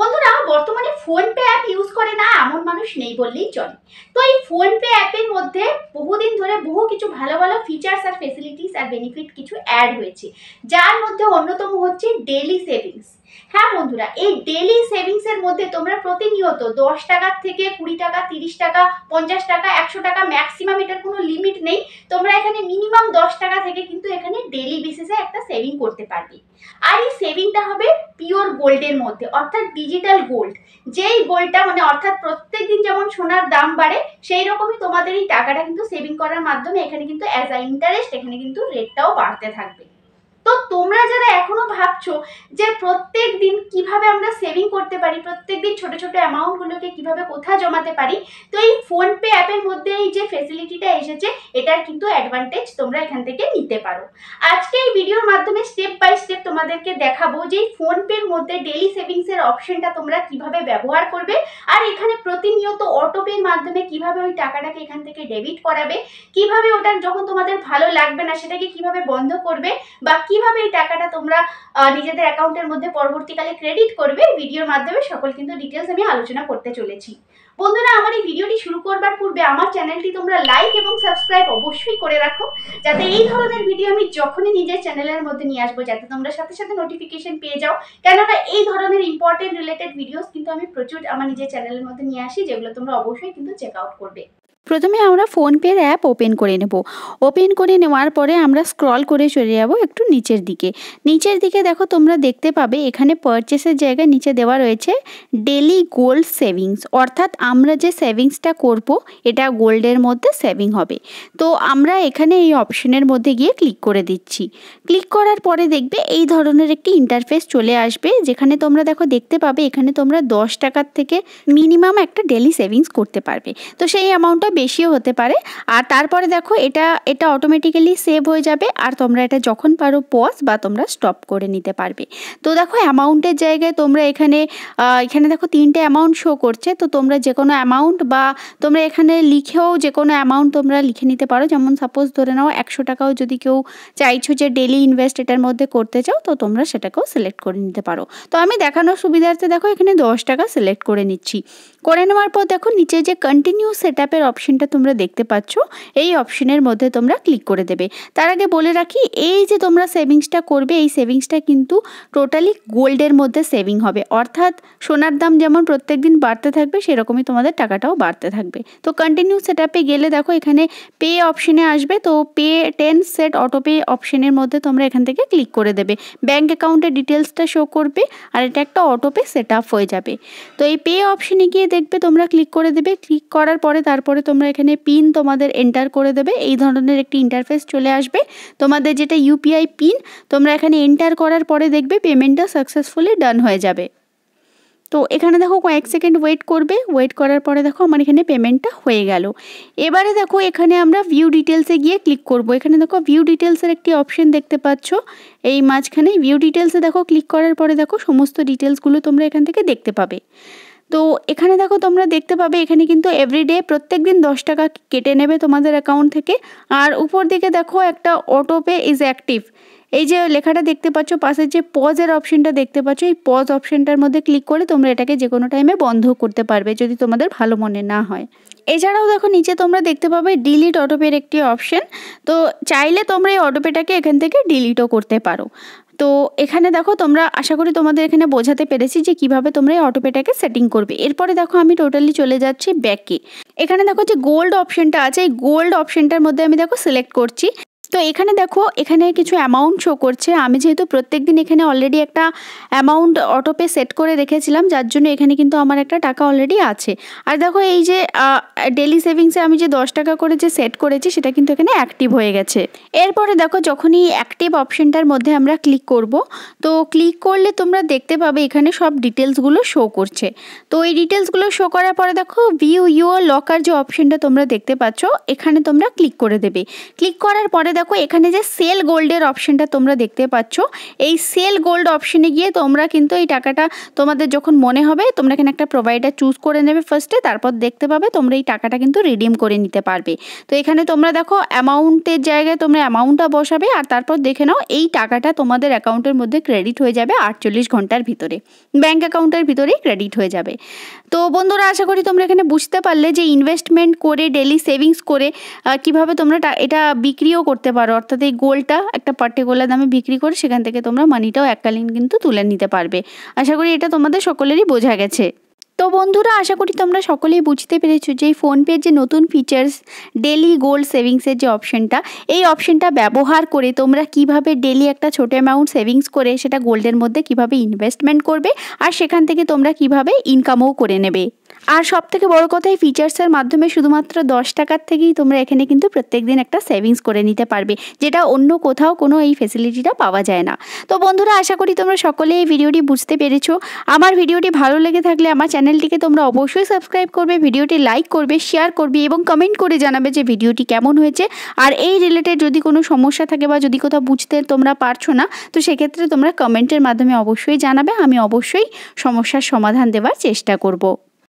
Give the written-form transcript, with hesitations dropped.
বন্ধুরা, বর্তমানে PhonePe app use করে না এমন মানুষ নেই বললেই চলে। তো এই ফোনপে অ্যাপের মধ্যে বহুদিন ধরে বহু কিছু ভালো ভালো ফিচার্স আর ফেসিলিটিস আর বেনিফিট কিছু অ্যাড হয়েছে, যার মধ্যে অন্যতম হচ্ছে ডেইলি সেভিংস। হ্যাঁ বন্ধুরা, এই ডেইলি সেভিংস এর মধ্যে তোমরা প্রতিনিয়ত 10 টাকা থেকে 20 টাকা, 30 টাকা, 50 টাকা, 100 টাকা, ম্যাক্সিমাম এটার কোনো লিমিট নেই। তোমরা এখানে মিনিমাম 10 টাকা থেকে কিন্তু এখানে ডেইলি বেসিসে একটা সেভিং করতে পারবে। আর এই সেভিংটা হবে পিওর গোল্ডের মধ্যে, অর্থাৎ ডিজিটাল গোল্ড। যেই গোল্ডটা অর্থাৎ প্রত্যেকদিন যেমন সোনার দাম বাড়ে, সেই রকমই তোমাদের এই টাকাটা কিন্তু সেভিং করার মাধ্যমে এখানে কিন্তু অ্যাজ আ ইন্টারেস্ট এখানে কিন্তু রেটটাও বাড়তে থাকবে। তো তোমরা যারা এখনো ভাবছো যে প্রত্যেক দিন কিভাবে আমরা সেভিং করতে পারি, প্রত্যেক দিন ছোট ছোট অ্যামাউন্ট গুলোকে কিভাবে কোথায় জমাতে পারি, তো এই ফোনপে অ্যাপের মধ্যে এই যে ফেসিলিটিটা এসেছে, এটার কিন্তু অ্যাডভান্টেজ তোমরা এখান থেকে নিতে পারো। আজকে এই ভিডিওর মাধ্যমে স্টেপ বাই স্টেপ তোমাদেরকে দেখাবো যে এই ফোনপের মধ্যে ডেইলি সেভিংস এর অপশনটা তোমরা কিভাবে ব্যবহার করবে, আর এখানে প্রতিনিয়ত অটোপের মাধ্যমে কিভাবে ওই টাকাটাকে এখান থেকে ডেবিট করাবে, কিভাবে ওটা যখন তোমাদের ভালো লাগবে না সেটাকে কিভাবে বন্ধ করবে, বা কিভাবে এই টাকাটা তোমরা নিজেদের অ্যাকাউন্টের মধ্যে পরবর্তীকালে ক্রেডিট করবে, ভিডিওর মাধ্যমে সকল কিন্তু ডিটেলস আমি আলোচনা করতে চলেছি। বন্ধুরা, আমার এই ভিডিওটি শুরু করবার পূর্বে আমার চ্যানেলটি তোমরা লাইক এবং সাবস্ক্রাইব অবশ্যই করে রাখো, যাতে এই ধরনের ভিডিও আমি যখনই নিজের চ্যানেলের মধ্যে নিয়ে আসবো যাতে তোমরা সাথে সাথে নোটিফিকেশন পেয়ে যাও। কেননা এই ধরনের ইম্পর্টেন্ট রিলেটেড ভিডিওস কিন্তু আমি প্রচুর আমার নিজের চ্যানেলের মধ্যে নিয়ে আসি, যেগুলো তোমরা অবশ্যই কিন্তু চেক আউট করবে। প্রথমে আমরা ফোনপের অ্যাপ ওপেন করে নেব। ওপেন করে নেওয়ার পরে আমরা স্ক্রল করে চলে যাব একটু নিচের দিকে। নিচের দিকে দেখো তোমরা দেখতে পাবে এখানে পারচেসের জায়গায় নিচে দেওয়া রয়েছে ডেলি গোল্ড সেভিংস, অর্থাৎ আমরা যে সেভিংসটা করব এটা গোল্ডের মধ্যে সেভিং হবে। তো আমরা এখানে এই অপশনের মধ্যে গিয়ে ক্লিক করে দিচ্ছি। ক্লিক করার পরে দেখবে এই ধরনের একটি ইন্টারফেস চলে আসবে, যেখানে তোমরা দেখতে পাবে এখানে তোমরা 10 টাকার থেকে মিনিমাম একটা ডেলি সেভিংস করতে পারবে। তো সেই অ্যামাউন্টটা বেশিও হতে পারে। আর তারপরে দেখো এটা অটোমেটিক্যালি সেভ হয়ে যাবে, আর তোমরা এটা যখন পারো পজ বা তোমরা স্টপ করে নিতে পারবে। তো দেখো অ্যামাউন্টের জায়গায় তোমরা এখানে দেখো 3টে অ্যামাউন্ট শো করছে। তো তোমরা যে কোনো অ্যামাউন্ট বা তোমরা এখানে লিখেও যে কোনো অ্যামাউন্ট তোমরা লিখে নিতে পারো। যেমন সাপোজ ধরে নাও 100 টাকাও যদি কেউ চাইছো যে ডেলি ইনভেস্ট এটার মধ্যে করতে চাও, তো তোমরা সেটাকেও সিলেক্ট করে নিতে পারো। তো আমি দেখানোর সুবিধার্থে দেখো এখানে 10 টাকা সিলেক্ট করে নিচ্ছি। করে নেওয়ার পর দেখো নিচে যে কন্টিনিউ সেটআপের অপশনটা তোমরা দেখতে পাচ্ছ, এই অপশনের মধ্যে তোমরা ক্লিক করে দেবে। তার আগে বলে রাখি, এই যে তোমরা সেভিংসটা করবে এই সেভিংসটা কিন্তু টোটালি গোল্ডের মধ্যে সেভিং হবে, অর্থাৎ সোনার দাম যেমন প্রত্যেকদিন বাড়তে থাকবে সেরকমই তোমাদের টাকাটাও বাড়তে থাকবে। তো কন্টিনিউ সেটআপে গেলে দেখো এখানে পে অপশনে আসবে। তো পে 10 সেট অটোপে অপশনের মধ্যে তোমরা এখান থেকে ক্লিক করে দেবে। ব্যাঙ্ক অ্যাকাউন্টের ডিটেলসটা শো করবে আর এটা একটা অটোপে সেট আপ হয়ে যাবে। তো এই পে অপশনে গিয়ে দেখবে তোমরা ক্লিক করে দেবে। ক্লিক করার পরে তারপরে তোমরা এখানে পিন তোমাদের এন্টার করে দেবে। এই ধরনের একটি ইন্টারফেস চলে আসবে। তোমাদের যেটা ইউপিআই পিন তোমরা এখানে এন্টার করার পরে দেখবে পেমেন্টটা সাকসেসফুলি ডান হয়ে যাবে। তো এখানে দেখো কয়েক সেকেন্ড ওয়েট করবে। ওয়েট করার পরে দেখো আমার এখানে পেমেন্টটা হয়ে গেল। এবারে দেখো এখানে আমরা ভিউ ডিটেলসে গিয়ে ক্লিক করব। এখানে দেখো ভিউ ডিটেলসের একটি অপশন দেখতে পাচ্ছ এই মাঝখানে। ভিউ ডিটেলসে দেখো ক্লিক করার পরে দেখো সমস্ত ডিটেলসগুলো তোমরা এখান থেকে দেখতে পাবে। তো এখানে দেখো তোমরা দেখতে পাবে এখানে কিন্তু এভরিডে প্রত্যেক দিন 10 টাকা কেটে নেবে তোমাদের অ্যাকাউন্ট থেকে। আর উপর দিকে দেখো একটা অটোপে ইজ অ্যাক্টিভ, এই যে লেখাটা দেখতে পাচ্ছ, পাশের যে পজের অপশনটা দেখতে পাচ্ছ, এই পজ অপশনটার মধ্যে ক্লিক করে তোমরা এটাকে যে কোনো টাইমে বন্ধ করতে পারবে যদি তোমাদের ভালো মনে না হয়। এছাড়াও দেখো নিচে তোমরা দেখতে পাবে ডিলিট অটোপের একটি অপশন। তো চাইলে তোমরা এই অটোপেটাকে এখান থেকে ডিলিটও করতে পারো। তো এখানে দেখো তোমরা, আশা করি তোমাদের এখানে বোঝাতে পেরেছি যে কিভাবে তোমরা এই অটোপেটাকে সেটিং করবে। এরপরে দেখো আমি টোটালি চলে যাচ্ছি ব্যাকে। এখানে দেখো যে গোল্ড অপশনটা আছে, এই গোল্ড অপশনটার মধ্যে আমি দেখো সিলেক্ট করছি। তো এখানে দেখো এখানে কিছু অ্যামাউন্ট শো করছে। আমি যেহেতু প্রত্যেক দিন এখানে অলরেডি একটা অ্যামাউন্ট অটোপে সেট করে রেখেছিলাম, যার জন্য এখানে কিন্তু আমার একটা টাকা অলরেডি আছে। আর দেখো এই যে ডেলি সেভিংসে আমি যে 10 টাকা করে যে সেট করেছি সেটা কিন্তু এখানে অ্যাক্টিভ হয়ে গেছে। এরপরে দেখো যখনই অ্যাক্টিভ অপশনটার মধ্যে আমরা ক্লিক করব, তো ক্লিক করলে তোমরা দেখতে পাবে এখানে সব ডিটেলসগুলো শো করছে। তো এই ডিটেলসগুলো শো করার পরে দেখো ভিউ ইউর লকার যে অপশনটা তোমরা দেখতে পাচ্ছ, এখানে তোমরা ক্লিক করে দেবে। ক্লিক করার পরে দেখো এখানে যে সেল গোল্ডের অপশনটা তোমরা দেখতে পাচ্ছ, এই সেল গোল্ড অপশনে গিয়ে তোমরা কিন্তু এই টাকাটা তোমাদের যখন মনে হবে তোমরা এখানে একটা প্রোভাইডার চুজ করে নেবে ফার্স্টে, তারপর দেখতে পাবে তোমরা এই টাকাটা কিন্তু রিডিম করে নিতে পারবে। তো এখানে তোমরা দেখো অ্যামাউন্টের জায়গায় তোমরা অ্যামাউন্টটা বসাবে আর তারপর দেখে নাও এই টাকাটা তোমাদের অ্যাকাউন্টের মধ্যে ক্রেডিট হয়ে যাবে 48 ঘন্টার ভিতরে, ব্যাঙ্ক অ্যাকাউন্টের ভিতরেই ক্রেডিট হয়ে যাবে। তো বন্ধুরা আশা করি তোমরা এখানে বুঝতে পারলে যে ইনভেস্টমেন্ট করে ডেলি সেভিংস করে কিভাবে তোমরা এটা বিক্রিও করতে পারো, অর্থাৎ এই গোল্ডটা একটা পার্টিকুলার দামে বিক্রি করে সেখান থেকে তোমরা মানিটাও এককালীন কিন্তু তুলে নিতে পারবে। আশা করি এটা তোমাদের সকলেরই বোঝা গেছে। তো বন্ধুরা আশা করি তোমরা সকলেই বুঝতে পেরেছো যে ফোনপের যে নতুন ফিচার্স ডেলি গোল্ড সেভিংসের যে অপশনটা, এই অপশনটা ব্যবহার করে তোমরা কিভাবে ডেলি একটা ছোটো অ্যামাউন্ট সেভিংস করে সেটা গোল্ডের মধ্যে কিভাবে ইনভেস্টমেন্ট করবে আর সেখান থেকে তোমরা কিভাবে ইনকামও করে নেবে। আর সব থেকে বড় কথা এই ফিচার্সের মাধ্যমে শুধুমাত্র 10 টাকার থেকেই তোমরা এখানে কিন্তু প্রত্যেকদিন একটা সেভিংস করে নিতে পারবে, যেটা অন্য কোথাও কোনো এই ফেসিলিটিটা পাওয়া যায় না। তো বন্ধুরা আশা করি তোমরা সকলে এই ভিডিওটি বুঝতে পেরেছো। আমার ভিডিওটি ভালো লেগে থাকলে আমার চ্যানেলটিকে তোমরা অবশ্যই সাবস্ক্রাইব করবে, ভিডিওটি লাইক করবে, শেয়ার করবে এবং কমেন্ট করে জানাবে যে ভিডিওটি কেমন হয়েছে। আর এই রিলেটেড যদি কোনো সমস্যা থাকে বা যদি কোথাও বুঝতে তোমরা পারছো না, তো সেক্ষেত্রে তোমরা কমেন্টের মাধ্যমে অবশ্যই জানাবে, আমি অবশ্যই সমস্যার সমাধান দেওয়ার চেষ্টা করব।